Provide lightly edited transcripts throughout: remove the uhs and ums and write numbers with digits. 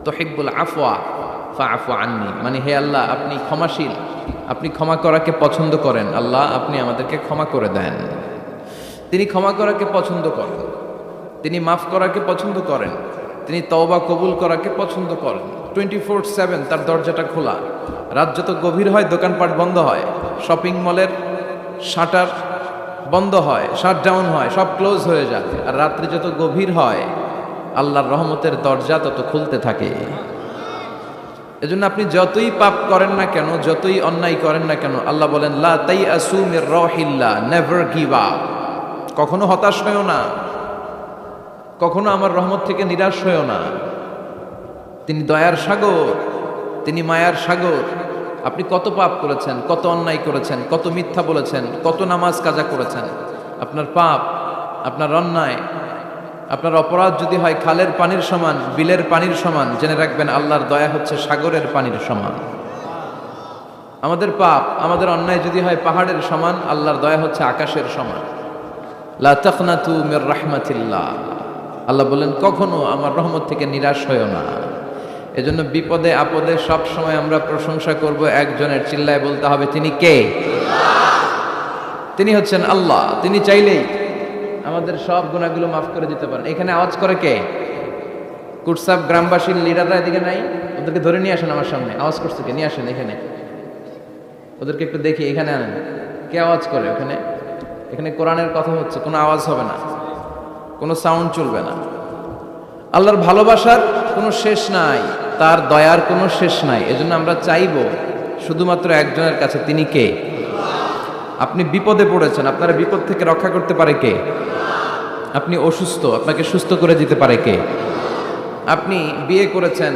তুহিব্বুল আফওয়া ফাআফু আন্নি, মানে হে আল্লাহ আপনি ক্ষমাশীল, আপনি ক্ষমা করাকে পছন্দ করেন, আল্লাহ আপনি আমাদেরকে ক্ষমা করে দেন। তিনি ক্ষমা করাকে পছন্দ করেন, তিনি মাফ করাকে পছন্দ করেন, তিনি তওবা কবুল করাকে পছন্দ করেন। 24/7 তার দরজাটা খোলা। রাত যত গভীর হয় দোকানপাট বন্ধ হয়, শপিং মলের শাটার বন্ধ হয়, শাটডাউন হয়, সব ক্লোজ হয়ে যায়। আর রাত্রি যত গভীর হয় আল্লাহর রহমতের দরজা তত খুলতে থাকে। এজন্য আপনি যতই পাপ করেন না কেন, যতই অন্যায় করেন না কেন, আল্লাহ বলেন লা তাইআসু মির রাহিল্লাহ, নেভার গিভ আপ। কখনো হতাশ হয়ো না, কখনো আমার রহমত থেকে নিরাশ হয়ো না। তিনি দয়ার সাগর, তিনি মায়ার সাগর। আপনি কত পাপ করেছেন, কত অন্যায় করেছেন, কত মিথ্যা বলেছেন, কত নামাজ কাজা করেছেন, আপনার পাপ, আপনার অন্যায়, আপনার অপরাধ যদি হয় খালের পানির সমান, বিলের পানির সমান, জেনে রাখবেন আল্লাহর দয়া হচ্ছে সাগরের পানির সমান। আমাদের পাপ, আমাদের অন্যায় যদি হয় পাহাড়ের সমান, আল্লাহর দয়া হচ্ছে আকাশের সমান। লা তাকনাতু মির রাহমাতিল্লাহ, আল্লাহ বলেন কখনো আমার রহমত থেকে নিরাশ হয়ো না। এজন্য বিপদে আপদে সব সময় আমরা প্রশংসা করব একজনের, চিল্লায় বলতে হবে তিনি কে? তিনি হচ্ছেন আল্লাহ। তিনি চাইলেই আমাদের সব গুনাহগুলো মাফ করে দিতে পারেন। এখানে আওয়াজ করে কে? কুটসাব গ্রামবাসীর লিডাররা এদিকে নাই? ওদেরকে ধরে নিয়ে আসেন আমার সামনে। আওয়াজ করছে কে? নিয়ে আসেন এখানে, ওদেরকে একটু দেখি। এখানে আনেন। কে আওয়াজ করে ওখানে? এখানে কোরআনের কথা হচ্ছে, কোনো আওয়াজ হবে না, কোনো সাউন্ড চলবে না। আল্লাহর ভালোবাসার কোনো শেষ নাই, তার দয়ার কোনো শেষ নাই। এজন্য আমরা চাইব শুধুমাত্র একজনের কাছে, তিনি কে? আপনি বিপদে পড়েছেন, আপনার বিপদ থেকে রক্ষা করতে পারে কে? আপনি অসুস্থ, আপনাকে সুস্থ করে দিতে পারে কে? আপনি বিয়ে করেছেন,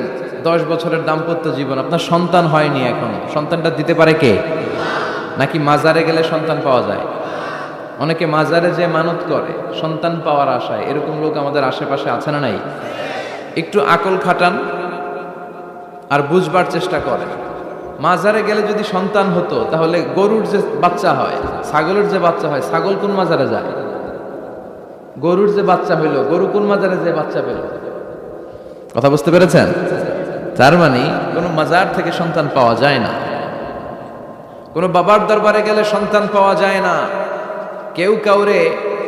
10 বছরের দাম্পত্য জীবন, আপনার সন্তান হয়নি এখনো, সন্তানটা দিতে পারে কে? নাকি মাজারে গেলে সন্তান পাওয়া যায়? অনেকে মাজারে যে মানত করে সন্তান পাওয়ার আশায়, এরকম লোক আমাদের আশেপাশে আছে না নাই? একটু আকল খাটান আর বুঝবার চেষ্টা করেন। মাজারে গেলে যদি সন্তান হতো, তাহলে গরুর যে বাচ্চা হয়, ছাগলের যে বাচ্চা হয়, ছাগল কোন মাজারে যায়? গরুর যে বাচ্চা হইল, গরু কোন মাজারে যে বাচ্চা পেল? কথা বুঝতে পেরেছেন? তার মানে কোনো মাজার থেকে সন্তান পাওয়া যায় না, কোনো বাবার দরবারে গেলে সন্তান পাওয়া যায় না। কেউ কাউরে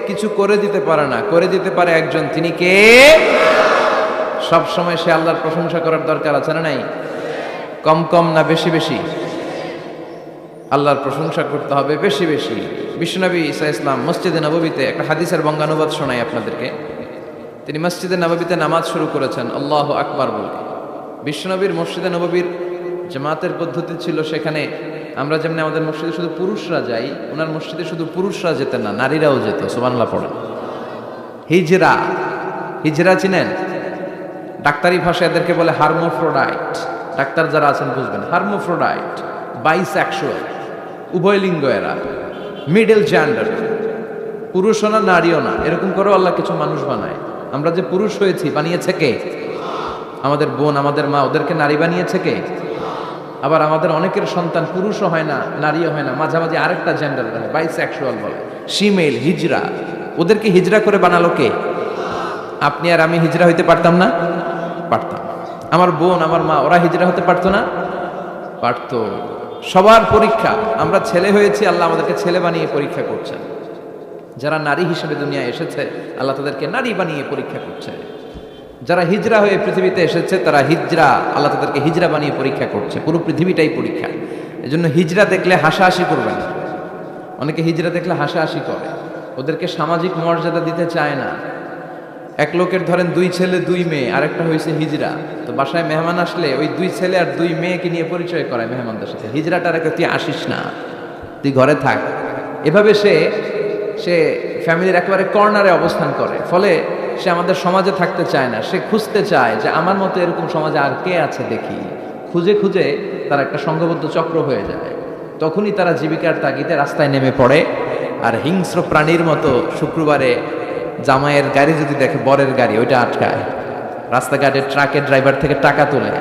কিছু করে দিতে পারে না, করে দিতে পারে একজন, তিনি কে? সব সময় সে আল্লাহর প্রশংসা করার দরকার আছে না নাই? কম কম না বেশি বেশি? আল্লাহর প্রশংসা করতে হবে বেশি বেশি। বিশ্বনবী ঈসা ইসলাম মসজিদে নববীতে একটা হাদিসের বঙ্গানুবাদ শোনাই আপনাদেরকে। তিনি মসজিদে নববীতে নামাজ শুরু করেছেন আল্লাহু আকবার বলে। বিশ্বনবীর মসজিদে নববীর জামাতের পদ্ধতি ছিল, সেখানে আমরা যেমন আমাদের মসজিদে শুধু পুরুষরা যাই, ওনার মসজিদে শুধু পুরুষরা যেতেন না, নারীরাও যেত। সুবহানাল্লাহ পড়েন। হিজরা, হিজরা চিনেন? ডাক্তারি ভাষায় এদেরকে বলে হার্মোফ্রোডাইট। ডাক্তার যারা আছেন বুঝবেন, হার্মোফ্রোডাইট, বাইসেক্সুয়াল, উভয় লিঙ্গ এরা, মিডল জেন্ডার, পুরুষও না নারীও না, এরকম করেও আল্লাহ কিছু মানুষ বানায়। আমরা যে পুরুষ হয়েছি বানিয়েছে কে? আমাদের বোন, আমাদের মা, ওদেরকে নারী বানিয়েছে কে? আবার আমাদের অনেকের সন্তান পুরুষও হয় না, নারীও হয় না, মাঝামাঝি আরেকটা জেন্ডার বলে, বাইসেক্সুয়াল বলে, শিমেল, হিজরা। ওদেরকে হিজরা করে বানালো কে? আপনি আর আমি হিজরা হইতে পারতাম না? পারতাম। আমার বোন, আমার মা, ওরা হিজরা হতে পারতো না? পারতো। সবার পরীক্ষা, আমরা ছেলে হয়েছি, আল্লাহ আমাদেরকে ছেলে বানিয়ে পরীক্ষা করছেন। যারা নারী হিসেবে দুনিয়ায় এসেছে, আল্লাহ তাদেরকে নারী বানিয়ে পরীক্ষা করছে। যারা হিজরা হয়ে পৃথিবীতে এসেছে, তারা হিজরা, আল্লাহ তাদেরকে হিজরা বানিয়ে পরীক্ষা করছে। পুরো পৃথিবীটাই পরীক্ষা। এজন্য হিজরা দেখলে হাসাহাসি করবে না। অনেকে হিজরা দেখলে হাসাহাসি করে, ওদেরকে সামাজিক মর্যাদা দিতে চায় না। এক লোকের ধরেন 2 ছেলে 2 মেয়ে, আরেকটা হয়েছে হিজরা, তো বাসায় মেহমান আসলে ওই 2 ছেলে আর 2 মেয়েকে নিয়ে পরিচয় করায় মেহমানদের সাথে। হিজরাটা রেখে তুই আসিস না, তুই ঘরে থাক। এভাবে সে ফ্যামিলির একেবারে কর্নারে অবস্থান করে। ফলে সে আমাদের সমাজে থাকতে চায় না। সে খুঁজতে চায় যে আমার মতো এরকম সমাজে আর কে আছে দেখি। খুঁজে খুঁজে তার একটা সংঘবদ্ধ চক্র হয়ে যায়। তখনই তারা জীবিকার তাগিদে রাস্তায় নেমে পড়ে। আর হিংস্র প্রাণীর মতো শুক্রবারে জামাইয়ের গাড়ি যদি দেখে, বরের গাড়ি, ওইটা আটকায়। রাস্তাঘাটে ট্রাকের ড্রাইভার থেকে টাকা তোলে,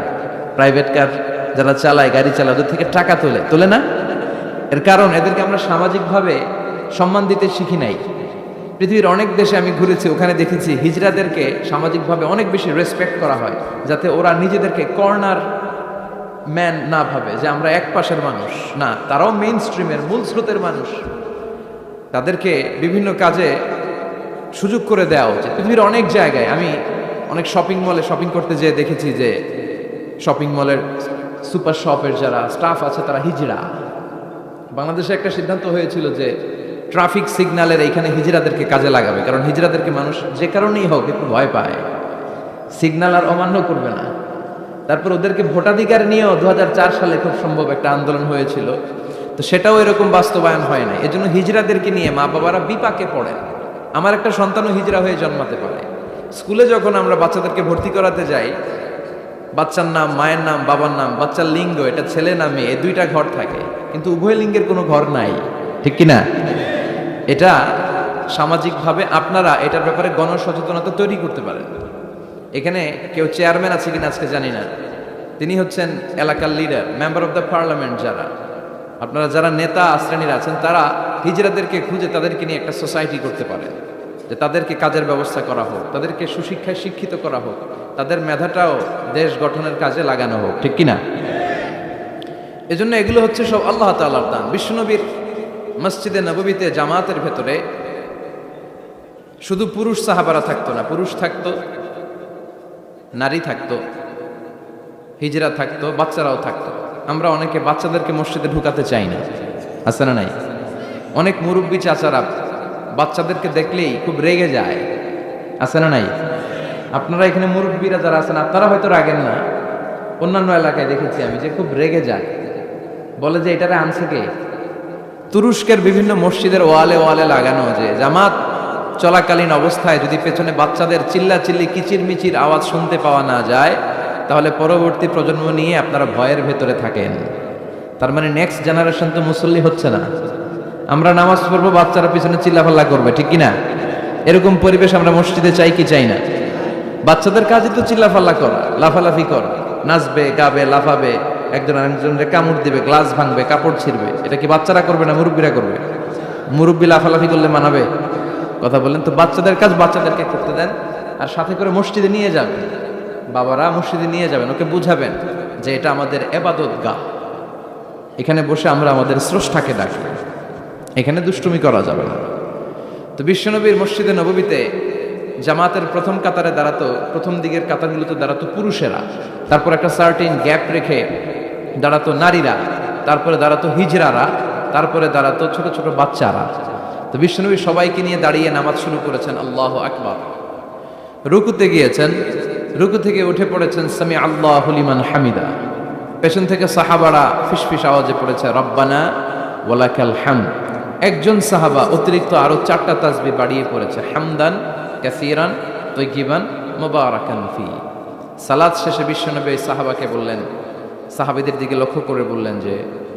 প্রাইভেট কার যারা চালায়, গাড়ি চালায়, ওদের থেকে টাকা তোলে না? এর কারণ এদেরকে আমরা সামাজিকভাবে সম্মান দিতে শিখি নাই। পৃথিবীর অনেক দেশে আমি ঘুরেছি, ওখানে দেখেছি হিজড়াদেরকে সামাজিকভাবে অনেক বেশি রেসপেক্ট করা হয়, যাতে ওরা নিজেদেরকে কর্নার ম্যান না ভাবে যে আমরা এক পাশের মানুষ। না, তারাও মেইন স্ট্রিমের, মূল স্রোতের মানুষ। তাদেরকে বিভিন্ন কাজে সুযোগ করে দেওয়া উচিত। পৃথিবীর অনেক জায়গায় আমি অনেক শপিং মলে শপিং করতে যেয়ে দেখেছি যে শপিং মলের সুপার শপের যারা স্টাফ আছে তারা হিজড়া। বাংলাদেশে একটা সিদ্ধান্ত হয়েছিল যে ট্রাফিক সিগন্যালের এইখানে হিজড়াদেরকে কাজে লাগাবে, কারণ হিজড়াদেরকে মানুষ যে কারণেই হোক একটু ভয় পায়, সিগন্যাল আর অমান্য করবে না। তারপর ওদেরকে ভোটাধিকার নিয়েও 2004 সালে খুব সম্ভব একটা আন্দোলন হয়েছিল, তো সেটাও এরকম বাস্তবায়ন হয় না। এজন্য হিজড়াদেরকে নিয়ে মা বাবারা বিপাকে পড়েন। আমার একটা সন্তানও হিজড়া হয়ে জন্মাতে পারে। স্কুলে যখন আমরা বাচ্চাদেরকে ভর্তি করাতে যাই, বাচ্চার নাম, মায়ের নাম, বাবার নাম, বাচ্চার লিঙ্গ, এটা ছেলে না মেয়ে, এই দুইটা ঘর থাকে, কিন্তু উভয় লিঙ্গের কোনো ঘর নাই, ঠিক কিনা? এটা সামাজিকভাবে আপনারা এটার ব্যাপারে গণসচেতনতা তৈরি করতে পারেন। এখানে কেউ চেয়ারম্যান আছে কিনা আজকে জানি না, তিনি হচ্ছেন এলাকার leader, member of the parliament. আপনারা যারা নেতা শ্রেণীর আছেন, তারা হিজড়াদেরকে খুঁজে তাদেরকে নিয়ে একটা সোসাইটি করতে পারেন, যে তাদেরকে কাজের ব্যবস্থা করা হোক, তাদেরকে সুশিক্ষায় শিক্ষিত করা হোক, তাদের মেধাটাও দেশ গঠনের কাজে লাগানো হোক, ঠিক কিনা? এজন্য এগুলো হচ্ছে সব আল্লাহ তাআলার দান। বিশ্বনবীর মসজিদে নববীতে জামাতের ভেতরে শুধু পুরুষ সাহাবারা থাকতো না, পুরুষ থাকতো, নারী থাকতো, হিজড়া থাকতো, বাচ্চারাও থাকতো। আমরা অনেকে বাচ্চাদেরকে মসজিদে ঢুকাতে চাই না, আছে না নাই? অনেক মুরব্বী চাচারা বাচ্চাদেরকে দেখলেই খুব রেগে যায়, আছে না নাই? আপনারা এখানে মুরব্বীরা যারা আছেন, আপনারা হয়তো রাগেন না, অন্যান্য এলাকায় দেখেছি আমি যে খুব রেগে যায়, বলে যে এটারে আনছে কে? তুরস্কের বিভিন্ন মসজিদের ওয়ালে ওয়ালে লাগানো যে জামাত চলাকালীন অবস্থায় যদি পেছনে বাচ্চাদের চিল্লা চিল্লি কিচির মিচির আওয়াজ শুনতে পাওয়া না যায়, তাহলে পরবর্তী প্রজন্ম নিয়ে আপনারা ভয়ের ভেতরে থাকেন। তার মানে নেক্সট জেনারেশন তো মুসল্লি হচ্ছে না। আমরা নামাজ পড়বো, বাচ্চারা পিছনে চিল্লাফাল্লা করবে, ঠিক কিনা? এরকম পরিবেশ আমরা মসজিদে চাই কি চাই না? বাচ্চাদের কাজই তো চিল্লাফাল্লা করা, লাফালাফি করা, নাচবে, গাবে, লাফাবে, একজন আরেকজনের কামড় দিবে, গ্লাস ভাঙবে, কাপড় ছিঁড়বে। এটা কি বাচ্চারা করবে না মুরব্বীরা করবে? মুরব্বী লাফালাফি করলে মানাবে? কথা বলেন তো। বাচ্চাদের কাজ বাচ্চাদেরকে করতে দেন, আর সাথে করে মসজিদে নিয়ে যাবেন, বাবারা মসজিদে নিয়ে যাবেন, ওকে বুঝাবেন যে এটা আমাদের ইবাদত গাহ, এখানে বসে আমরা আমাদের স্রষ্টাকে ডাকি, এখানে দুষ্টুমি করা যাবে না। তো বিশ্বনবীর মসজিদে নববীতে জামাতের প্রথম কাতারে দাঁড়াতো, প্রথম দিকের কাতারগুলোতে দাঁড়াতো পুরুষেরা, তারপর একটা সার্টেন গ্যাপ রেখে দাঁড়াতো নারীরা, তারপরে দাঁড়াতো হিজড়ারা, তারপরে দাঁড়াতো ছোট ছোট বাচ্চারা। তো বিশ্বনবী সবাইকে নিয়ে দাঁড়িয়ে নামাজ শুরু করেছেন, আল্লাহু আকবার। রুকুতে গিয়েছেন, রুকু থেকে উঠে পড়েছেন সামি আল্লাহু লিমান হামিদা। পেছন থেকে সাহাবারা ফিসফিস আওয়াজে পড়েছে রব্বানা ওয়ালাকাল হামদ। একজন সাহাবা অতিরিক্ত আরো 4টা তাসবিহ বাড়িয়ে পড়েছে, হামদান কাসীরান তাইয়িবান মুবারাকান ফি। সালাত শেষে বিশ্বনবী এই সাহাবাকে বললেন, সাহাবীদের দিকে লক্ষ্য করে বললেন যে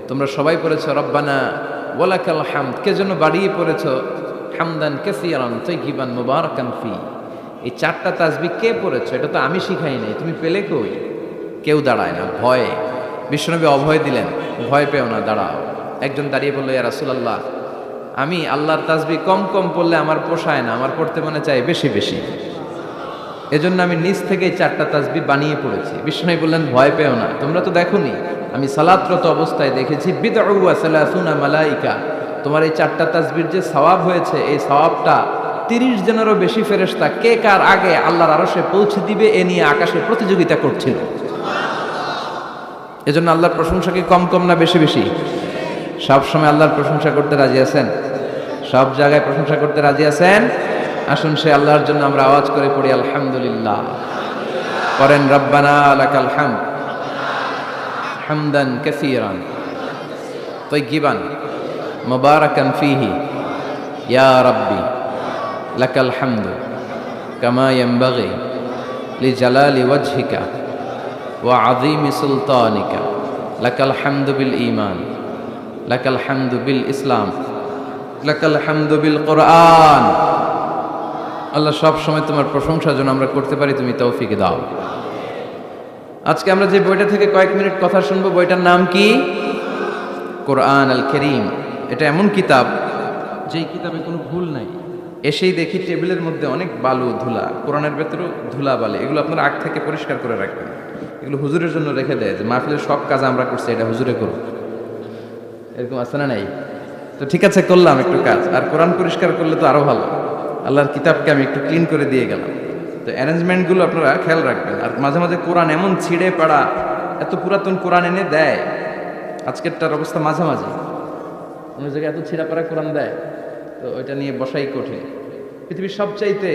তোমরা সবাই পড়েছো রব্বানা ওয়ালাকাল হামদ, কে জন্য বাড়িয়ে পড়েছো হামদান কাসীরান তাইয়িবান মুবারাকান ফি? এই 4টা তাসবিহ কে পড়েছো? এটা তো আমি শিখাই নাই, তুমি পেলে কই? কেউ দাঁড়ায় না, ভয়ে। বিশ্বনবী অভয় দিলেন, ভয় পেও না, দাঁড়াও। একজন দাঁড়িয়ে বলল, ইয়া রাসূলুল্লাহ, আমি আল্লাহর তাসবিহ কম কম পড়লে আমার পোষায় না, আমার পড়তে মনে চাই বেশি বেশি, এজন্য আমি নিজ থেকেই 4টা তাসবিহ বানিয়ে পড়েছি। বিশ্বনবী বললেন, ভয় পেও না, তোমরা তো দেখোনি, আমি সালাতরত অবস্থায় দেখেছি বিদউ ওয়া সালাসুনা মালাইকা, তোমার এই 4টা তাসবিহর যে সওয়াব হয়েছে, এই সওয়াবটা 30 জনেরও বেশি ফেরেশতা কে কার আগে আল্লাহর আরশে পৌঁছে দিবে এ নিয়ে আকাশে প্রতিযোগিতা করছিল। এজন্য আল্লাহর প্রশংসা কি কম কম না বেশি বেশি? সব সময় আল্লাহর প্রশংসা করতে রাজি আছেন? সব জায়গায় প্রশংসা করতে রাজি আছেন? আসুন সে আল্লাহর জন্য আমরা আওয়াজ করে পড়ি আলহামদুলিল্লাহ। করেন রব্বানা লাকাল হামদ হামদান কাসীরান তাইয়িবান মুবারাকান ফীহি ইয়া রাব্বি লাকাল হামদু কামা ইয়ানবাগি লিজালালি ওয়াজহিকা ওয়া আযীমি সুলতানিকা লাকাল হামদু বিল ঈমান লাকাল হামদু বিল ইসলাম লাকাল হামদু বিল কোরআন। আল্লাহ সব সময় তোমার প্রশংসা যেন আমরা করতে পারি, তুমি তৌফিক দাও। আজকে আমরা যে বইটা থেকে কয়েক মিনিট কথা শুনবো, বইটার নাম কি? কোরআন আল কারীম। এটা এমন কিতাব যেই কিতাবে কোনো ভুল নাই, এসেই দেখি টেবিলের মধ্যে অনেক বালু ধুলা, কোরআনের ভেতরেও ধুলা বালি, এগুলো আপনার আগ থেকে পরিষ্কার করে রাখবেন। এগুলো হুজুরের জন্য রেখে দেয় যে মাহফিলের সব কাজ আমরা করছি, এটা হুজুরে করুন, এরকম আছে না নাই? তো ঠিক আছে, করলাম একটু কাজ, আর কোরআন পরিষ্কার করলে তো আরো ভালো। আল্লাহর কিতাবকে আমি একটু ক্লিন করে দিয়ে গেলাম। তো অ্যারেঞ্জমেন্টগুলো আপনারা খেয়াল রাখবেন। আর মাঝে মাঝে কোরআন এমন ছিঁড়ে পাড়া, এত পুরাতন কোরআন এনে দেয়, আজকেরটার অবস্থা মাঝামাঝি, অন্য জায়গায় এত ছিঁড়া পাড়া কোরআন দেয়, তো ওইটা নিয়ে বসাই কঠিন। পৃথিবীর সবচাইতে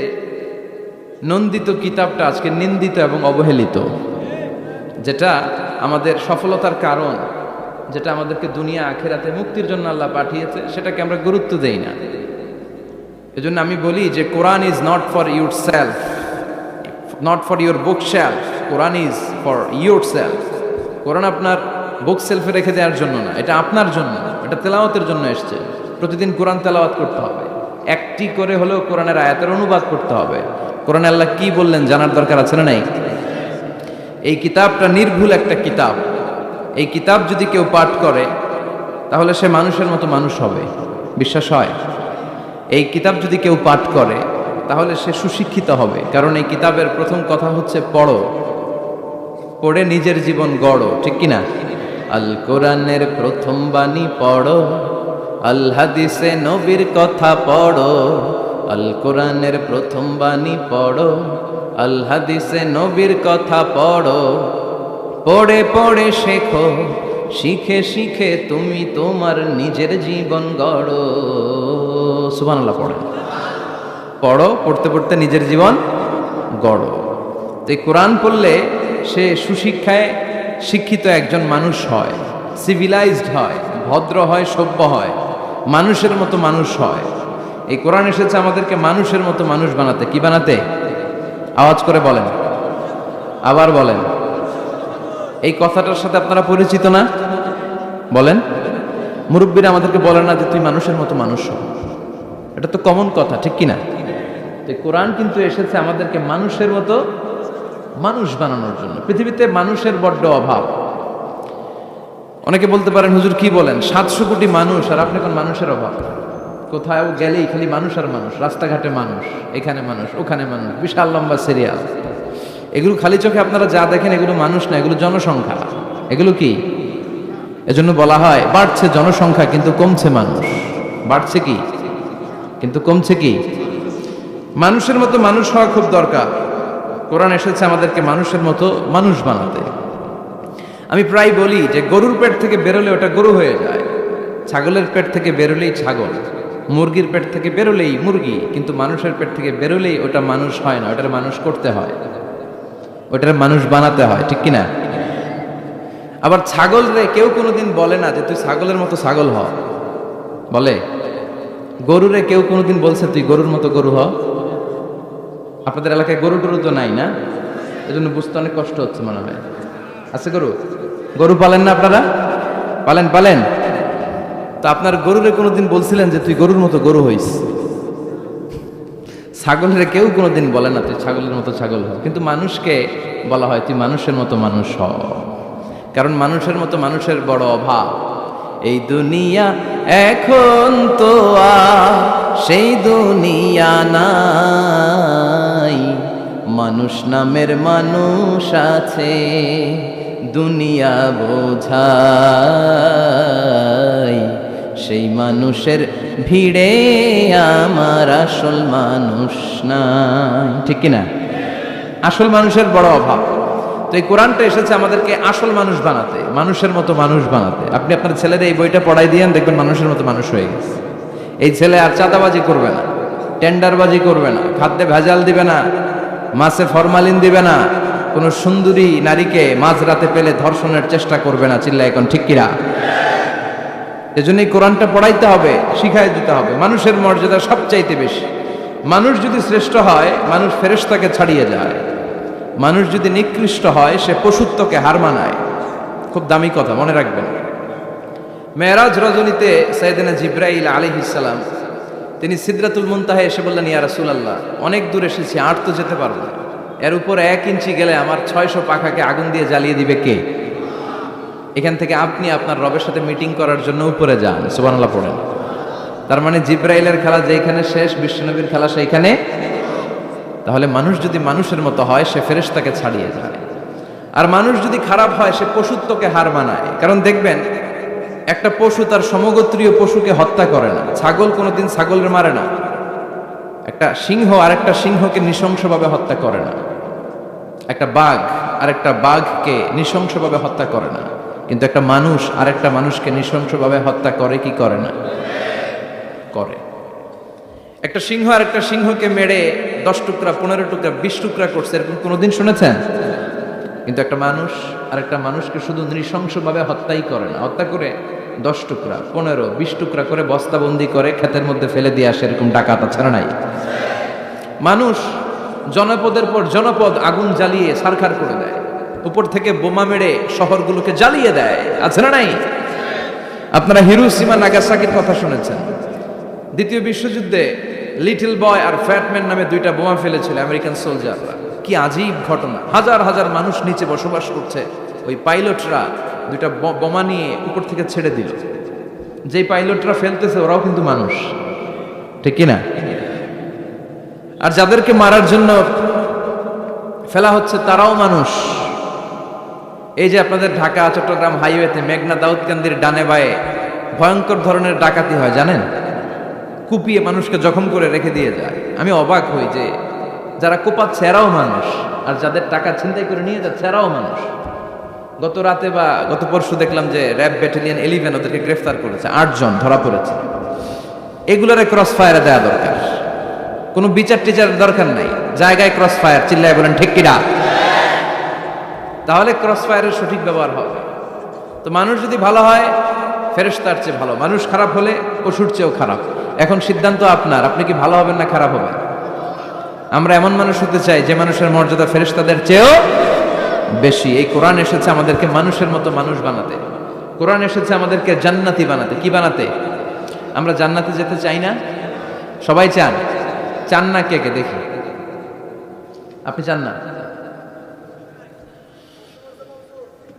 নন্দিত কিতাবটা আজকে নিন্দিত এবং অবহেলিত, যেটা আমাদের সফলতার কারণ, যেটা আমাদেরকে দুনিয়া আখেরাতে মুক্তির জন্য আল্লাহ পাঠিয়েছে, সেটাকে আমরা গুরুত্ব দেই না। এজন্য আমি বলি যে Quran is not for yourself, not for your bookshelf, Quran is for yourself. Quran আপনার বুক সেলফে রেখে দেওয়ার জন্য না, এটা আপনার জন্য, এটা তেলাওয়াতের জন্য এসছে। প্রতিদিন কোরআন তেলাওয়াত করতে হবে, একটি করে হলেও কোরআনের আয়াতের অনুবাদ করতে হবে। কোরআনে আল্লাহ কি বললেন জানার দরকার আছে না নাই? এই কিতাবটা নির্ভুল একটা কিতাব। এই কিতাব যদি কেউ পাঠ করে তাহলে সে মানুষের মতো মানুষ হবে, বিশ্বাস হয়? এই কিতাব যদি কেউ পাঠ করে তাহলে সে সুশিক্ষিত হবে, কারণ এই কিতাবের প্রথম কথা হচ্ছে পড়ো, পড়ে নিজের জীবন গড়ো, ঠিক কিনা? আল কোরআনের প্রথম বাণী পড়ো, আল হাদিসে নবীর কথা পড়ো। আল কোরআনের প্রথম বাণী পড়ো, আল হাদিসে নবীর কথা পড়ো। পড়ে পড়ে শেখো, শিখে শিখে তুমি তোমার নিজের জীবন গড়ো। সুবহানাল্লাহ পড়ে, পড়ো, পড়তে পড়তে নিজের জীবন গড়ো। তো এই কোরআন পড়লে সে সুশিক্ষায় শিক্ষিত একজন মানুষ হয়, সিভিলাইজড হয়, ভদ্র হয়, সভ্য হয়, মানুষের মতো মানুষ হয়। এই কোরআন এসেছে আমাদেরকে মানুষের মতো মানুষ বানাতে। কি বানাতে? আওয়াজ করে বলেন, আবার বলেন। এই কথাটার সাথে আপনারা পরিচিত না? বলেন। মুরব্বীরা আমাদেরকে বলেন না যে তুই মানুষের মতো মানুষ হ, এটা তো কমন কথা, ঠিক কিনা? তো কোরআন কিন্তু এসেছে আমাদেরকে মানুষের মতো মানুষ বানানোর জন্য। পৃথিবীতে মানুষের বড্ড অভাব। অনেকে বলতে পারেন হুজুর কি বলেন, 700 কোটি মানুষ আর আপনি কোন মানুষের অভাব? কোথাও গেলেই খালি মানুষ আর মানুষ, রাস্তাঘাটে মানুষ, এখানে মানুষ, ওখানে মানুষ, বিশাল লম্বা সিরিয়াল। এগুলো খালি চোখে আপনারা যা দেখেন এগুলো মানুষ না, এগুলো জনসংখ্যা। এগুলো কি? এজন্য বলা হয় বাড়ছে জনসংখ্যা কিন্তু কমছে মানুষ। বাড়ছে কি কিন্তু কমছে কি? মানুষের মতো মানুষ হওয়া খুব দরকার। কোরআন এসেছে আমাদেরকে মানুষের মতো মানুষ বানাতে। আমি প্রায় বলি যে গরুর পেট থেকে বেরোলে ওটা গরু হয়ে যায়, ছাগলের পেট থেকে বেরোলেই ছাগল, মুরগির পেট থেকে বেরোলেই মুরগি, কিন্তু মানুষের পেট থেকে বেরোলেই ওটা মানুষ হয় না, ওটার মানুষ করতে হয়, ওটার মানুষ বানাতে হয়, ঠিক কিনা? আবার ছাগল রে কেউ কোনোদিন বলে না যে তুই ছাগলের মতো ছাগল হ, বলে? গরুরে কেউ কোনোদিন বলছে তুই গরুর মতো গরু হ? আপনাদের এলাকায় গরু টরু তো নাই না, এজন্য বুঝতে অনেক কষ্ট হচ্ছে মনে হয়। আছে গরু? গরু পালেন না আপনারা? পালেন? পালেন? তো আপনার গরুরে কোনোদিন বলছিলেন যে তুই গরুর মতো গরু হইস? ছাগলের কেউ কোনোদিন বলে না তুই ছাগলের মতো ছাগল হ, কিন্তু মানুষকে বলা হয় তুই মানুষের মতো মানুষ হ, কারণ মানুষের মতো মানুষের বড় অভাব। এই দুনিয়া এখন তো আর সেই দুনিয়া নাই, মানুষ নামের মানুষ আছে দুনিয়া বোঝাই, সেই মানুষের ভিড়ে আমার আসল মানুষ নাই, ঠিক কিনা? আসল মানুষের বড় অভাব। তো এই কোরআনটা এসেছে আমাদেরকে আসল মানুষ বানাতে, মানুষের মতো মানুষ বানাতে। আপনি আপনার ছেলেদের এই বইটা পড়াই দিয়েন, দেখবেন মানুষের মতো মানুষ হয়ে গেছে। এই ছেলে আর চাঁদাবাজি করবে না, টেন্ডারবাজি করবে না, খাদ্যে ভেজাল দিবে না, মাছে ফরমালিন দিবে না, কোনো সুন্দরী নারীকে মাঝরাতে পেলে ধর্ষণের চেষ্টা করবে না। চিল্লা এখন ঠিক কিনা? এজন্য এই কোরআনটা পড়াইতে হবে, শিখাই দিতে হবে। মানুষের মর্যাদা সবচাইতে বেশি। মানুষ যদি শ্রেষ্ঠ হয় মানুষ ফেরেশতাকে ছাড়িয়ে যায়, মানুষ যদি নিকৃষ্ট হয় সে পশুত্বকে হার মানায়। খুব দামি কথা, মনে রাখবেন। মেরাজ রজনীতে সাইয়েদনা জিবরাইল আলাইহিস সালাম তিনি সিদরাতুল মুনতাহা এসে বললেন, ইয়া রাসূলুল্লাহ, অনেক দূর এসেছি, আর তো যেতে পারবো না, এর উপর 1 ইঞ্চি গেলে আমার 600 পাখাকে আগুন দিয়ে জ্বালিয়ে দিবে কে? এখান থেকে আপনি আপনার রবের সাথে মিটিং করার জন্য উপরে যান। সুবহানাল্লাহ পড়েন। তার মানে জিব্রাইলের খেলা যেখানে শেষ, বিশ্বনবীর খেলা সেইখানে। তাহলে মানুষ যদি মানুষের মতো হয়, সে ফেরেশতাকে ছাড়িয়ে যায়। আর মানুষ যদি খারাপ হয়, সে পশুত্বকে হার মানায়। কারণ দেখবেন, একটা পশু তার সমগোত্রীয় পশুকে হত্যা করে না। ছাগল কোনোদিন ছাগলের মারে না। একটা সিংহ আরেকটা সিংহকে নৃশংসভাবে হত্যা করে না। একটা বাঘ আরেকটা বাঘকে নৃশংসভাবে হত্যা করে না। কিন্তু একটা মানুষ আরেকটা মানুষকে নৃশংসভাবে হত্যা করে কি করে না? করে। একটা সিংহ আরেকটা সিংহকে মেরে 10 টুকরা, 15 টুকরা, 20 টুকরা করছে, এরকম কোনোদিন শুনেছেন? কিন্তু একটা মানুষ আরেকটা মানুষকে শুধু নৃশংসভাবে হত্যাই করে না, হত্যা করে 10 টুকরা, 15, 20 টুকরা করে বস্তাবন্দি করে ক্ষেতের মধ্যে ফেলে দিয়ে আসে, এরকম ডাকাত আছে না নাই? মানুষ জনপদের পর জনপদ আগুন জ্বালিয়ে ছারখার করে দেয়, উপর থেকে বোমা মেরে শহরগুলোকে জ্বালিয়ে দেয়, আছে না নাই? আপনারা হিরোশিমা নাগাসাকির কথা শুনেছেন। দ্বিতীয় বিশ্বযুদ্ধে লিটল বয় আর ফ্যাটম্যান নামে 2টা বোমা ফেলেছিল আমেরিকান সোলজাররা। কি আজীব ঘটনা! হাজার হাজার মানুষ নিচে বসবাস করছে, ওই পাইলটরা 2টা বোমা নিয়ে উপর থেকে ছেড়ে দিল। যেই পাইলটরা ফেলতেছে ওরাও কিন্তু মানুষ, ঠিক কিনা? আর যাদেরকে মারার জন্য ফেলা হচ্ছে তারাও মানুষ। এই যে আপনাদের ঢাকা চট্টগ্রাম হাইওয়েতে মেঘনা দাউদকান্দির ডানে বায়ে ভয়ঙ্কর ধরনের ডাকাতি হয়, জানেন? কুপিয়ে মানুষকে জখম করে রেখে দিয়ে যায়। আমি অবাক হই যে যারা কোপাচ্ছে এরাও মানুষ, আর যাদের টাকা ছিনতাই করে নিয়ে যাচ্ছে এরাও মানুষ। গত রাতে বা গত পরশু দেখলাম যে র্যাব ব্যাটালিয়ন 11 ওদেরকে গ্রেফতার করেছে, 8 জন ধরা পড়েছে। এগুলোরে ক্রস ফায়ারে দেওয়া দরকার, কোনো বিচার টিচার দরকার নাই, জায়গায় ক্রস ফায়ার, চিল্লায় বলেন ঠিক কিনা? তাহলে ক্রস ফায়ারের সঠিক ব্যবহার হবে। তো মানুষ যদি ভালো হয়, ফেরেশতার চেয়ে ভালো। মানুষ খারাপ হলে পশুর চেয়েও খারাপ। এখন সিদ্ধান্ত আপনার, আপনি কি ভালো হবেন না খারাপ হবেন? আমরা এমন মানুষ হতে চাই যে মানুষের মর্যাদা ফেরেশতাদের চেয়েও বেশি। এই কোরআন এসেছে আমাদেরকে মানুষের মতো মানুষ বানাতে। কোরআন এসেছে আমাদেরকে জান্নাতি বানাতে। কি বানাতে? আমরা জান্নাতে যেতে চাই না? সবাই চান? চান না কে কে দেখি? আপনি চান না?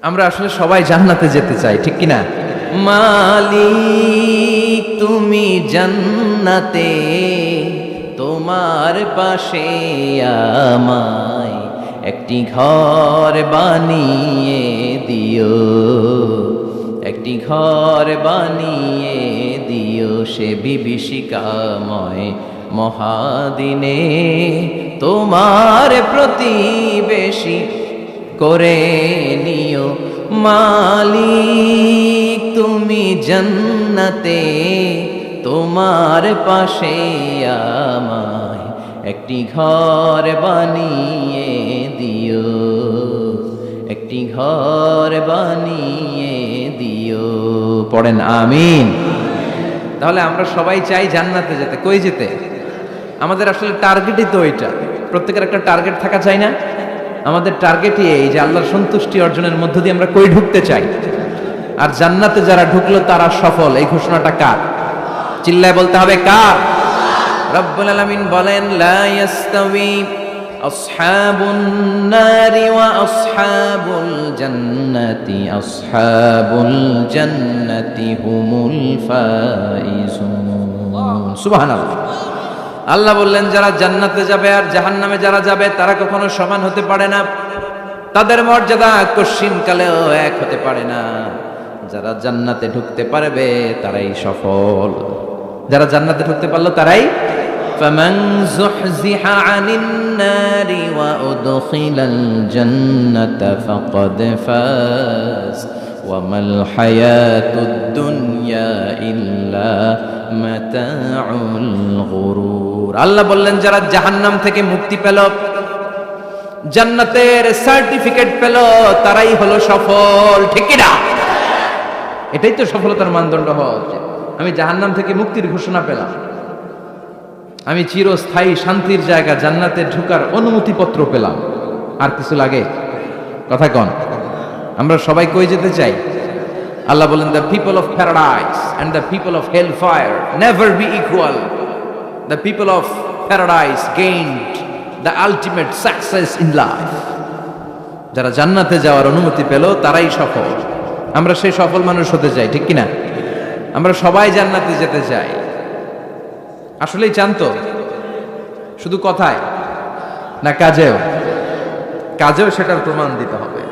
আমরা আসলে সবাই জান্নাতে যেতে চাই, ঠিক কিনা? মালিক তুমি জান্নাতে, তোমার পাশে আমায় একটি ঘর বানিয়ে দিও, একটি ঘর বানিয়ে দিও সে বিভীষিকাময় মহাদিনে, তোমার প্রতিবেশী করে নিও। মালিক তুমি জান্নাতে, তোমার পাশে আমায় একটি ঘর বানিয়ে দিও, একটি ঘর বানিয়ে দিও। পড়েন আমিন। তাহলে আমরা সবাই চাই জান্নাতে যেতে। কই যেতে? আমাদের আসলে টার্গেটই তো ওইটা। প্রত্যেকের একটা টার্গেট থাকা চাই না? আমাদের টার্গেটই এই যে আল্লাহর সন্তুষ্টি অর্জনের মধ্য দিয়ে আমরা কই ঢুকতে চাই। আর জান্নাতে যারা ঢুকলো তারা সফল, এই ঘোষণাটা কার? চিল্লায় বলতে হবে কার? রব্বুল আলামিন বলেন, লা ইয়াস্তাওয়ি আসহাবুন নারি ওয়া আসহাবুল জান্নাতি, আসহাবুল জান্নাতি হুমুল ফাইজুন। সুবহানাল্লাহ। আল্লাহ বললেন, যারা জান্নাতে যাবে আর জাহান্নামে যারা যাবে তারা কখনো সমান হতে পারে না, তাদের মর্যাদা কশিনকালেও এক হতে পারে না। যারা জান্নাতে ঢুকতে পারবে তারাই সফল। যারা জান্নাতে ঢুকতে পারলো তারাই। ফামান যুহজিহা আনিন নারি ওয়া উদখিলাল জান্নাতা ফাকাদ ফাজ ওয়া মাল হায়াতুদ দুনিয়া ইল্লা মাতাউল গুরুর। আল্লাহ বললেন, যারা জাহান্নাম থেকে মুক্তি পেল, জান্নাতের সার্টিফিকেট পেল, তারাই হলো সফল, ঠিক কি না? এটাই তো সফলতার মানদণ্ড হওয়া উচিত। আমি জাহান্নাম থেকে মুক্তির ঘোষণা পেলাম, আমি চিরস্থায়ী শান্তির জায়গা জান্নাতে ঢোকার অনুমতিপত্র পেলাম, আর কিছু লাগে? কথা কন। আমরা সবাই কই যেতে চাই? আল্লাহ বলেন, the people of paradise and the people of hellfire never be equal. The people of paradise gained the ultimate success in life. যারা জান্নাতে যাওয়ার অনুমতি পেল তারাই সফল। আমরা সেই সফল মানুষ হতে চাই, ঠিক কিনা? আমরা সবাই জান্নাতে যেতে চাই। আসলেই চান তো? শুধু কথায় না কাজেও? কাজেও সেটার প্রমাণ দিতে হবে।